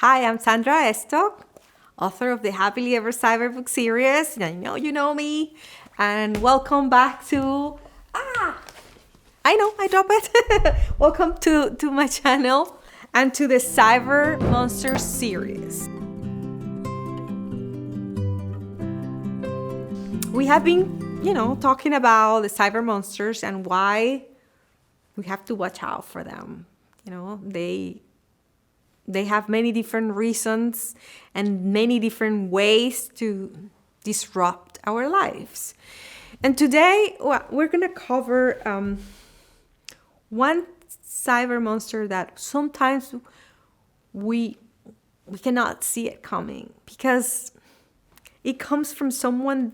Hi, I'm Sandra Estok, author of the Happily Ever Cyberbook series. And I know you know me. And welcome back to I know I drop it. Welcome to my channel and to the Cybermonsters series. We have been, talking about the cyber monsters and why we have to watch out for them. They have many different reasons and many different ways to disrupt our lives. And today, we're going to cover one cyber monster that sometimes we cannot see it coming because it comes from someone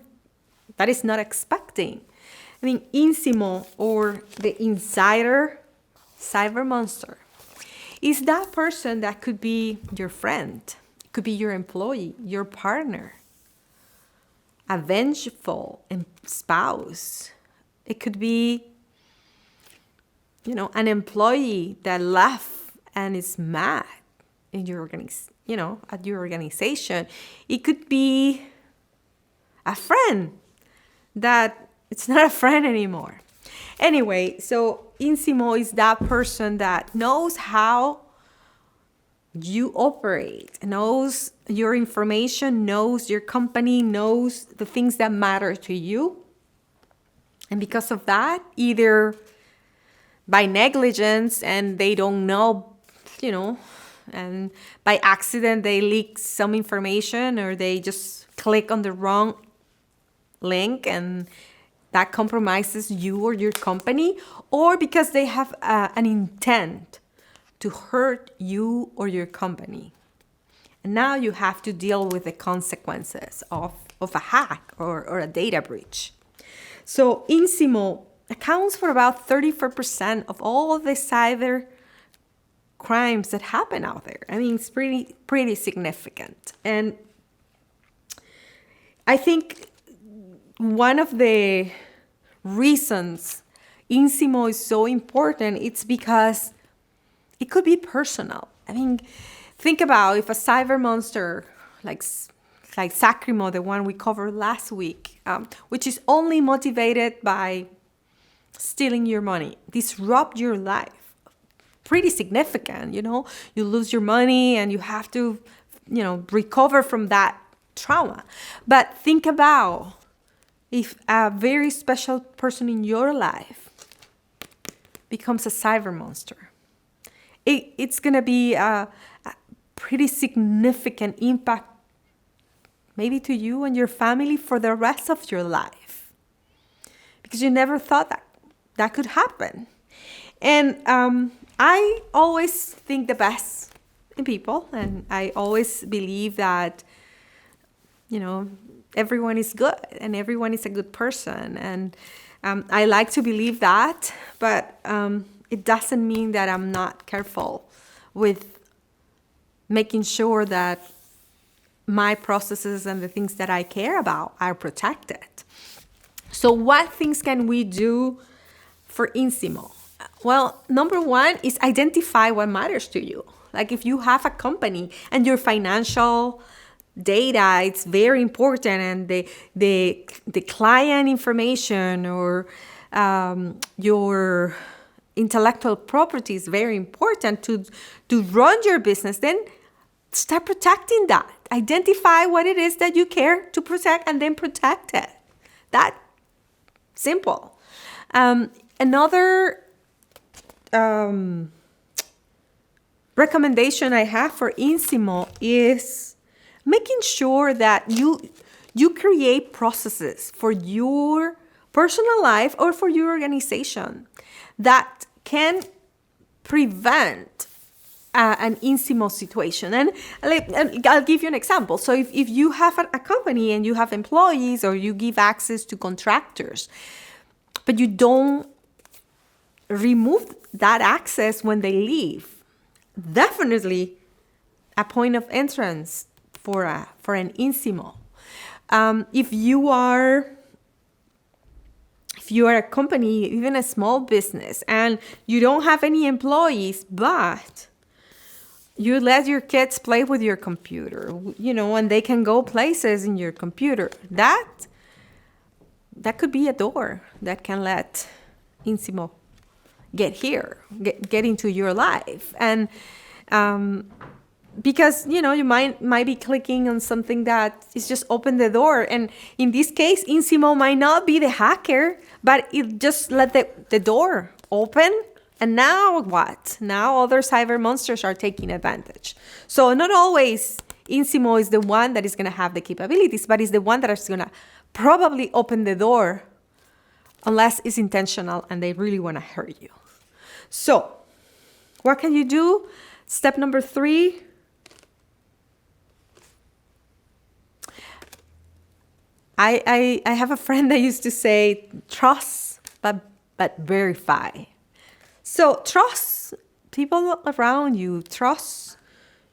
that is not expecting. I mean, InSiM, or the insider cyber monster, is that person that could be your friend, it could be your employee, your partner, a vengeful spouse. It could be, an employee that left and is mad in your at your organization. It could be a friend that it's not a friend anymore. Anyway, so InSiM is that person that knows how you operate, knows your information, knows your company, knows the things that matter to you. And because of that, either by negligence and they don't know, and by accident they leak some information, or they just click on the wrong link and that compromises you or your company, or because they have an intent to hurt you or your company. And now you have to deal with the consequences of a hack or a data breach. So InSiM accounts for about 34% of all the cyber crimes that happen out there. I mean, it's pretty significant. And I think one of the reasons InSiM is so important, it's because it could be personal. I mean, think about if a cyber monster like Cybercrime, the one we covered last week, which is only motivated by stealing your money, disrupt your life. Pretty significant, you lose your money and you have to, recover from that trauma. But think about if a very special person in your life becomes a cyber monster. It's going to be a pretty significant impact, maybe to you and your family for the rest of your life, because you never thought that could happen. And I always think the best in people, and I always believe that, everyone is good and everyone is a good person. And I like to believe that, but it doesn't mean that I'm not careful with making sure that my processes and the things that I care about are protected. So what things can we do for InSiM? Well, number one is identify what matters to you. Like if you have a company and your financial data, it's very important, and the client information or your intellectual property is very important to run your business, then start protecting that. Identify what it is that you care to protect and then protect it. That simple. Another recommendation I have for InSiM is making sure that you create processes for your personal life or for your organization that can prevent an InSiM situation. And I'll give you an example. So if you have a company and you have employees, or you give access to contractors, but you don't remove that access when they leave, definitely a point of entrance for an InSiM. If you are a company, even a small business, and you don't have any employees, but You let your kids play with your computer, and they can go places in your computer. That could be a door that can let InSi-M0 get into your life. And because, you might be clicking on something that is just open the door. And in this case, InSi-M0 might not be the hacker, but it just let the door open. And now what? Now other cyber monsters are taking advantage. So not always InSi-M0 is the one that is going to have the capabilities, but it's the one that is going to probably open the door unless it's intentional and they really want to hurt you. So what can you do? Step number 3. I have a friend that used to say, trust, but verify. So trust people around you, trust,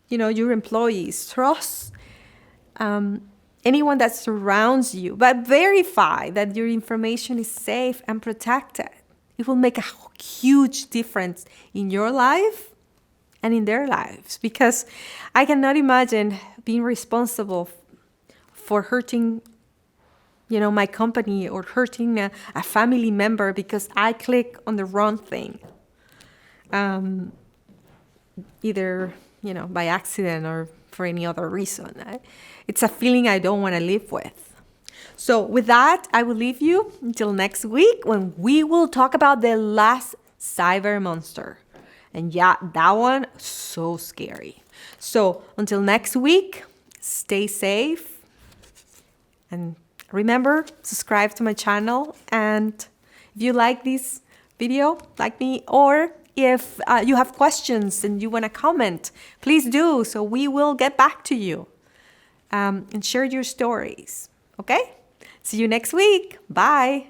your employees, trust anyone that surrounds you, but verify that your information is safe and protected. It will make a huge difference in your life and in their lives, because I cannot imagine being responsible for hurting my company or hurting a family member because I click on the wrong thing. Either, by accident or for any other reason. It's a feeling I don't want to live with. So with that, I will leave you until next week when we will talk about the last cyber monster. And yeah, that one, so scary. So until next week, stay safe. And remember, subscribe to my channel. And if you like this video, like me, or if you have questions and you want to comment, please do, so we will get back to you and share your stories. Okay? See you next week. Bye.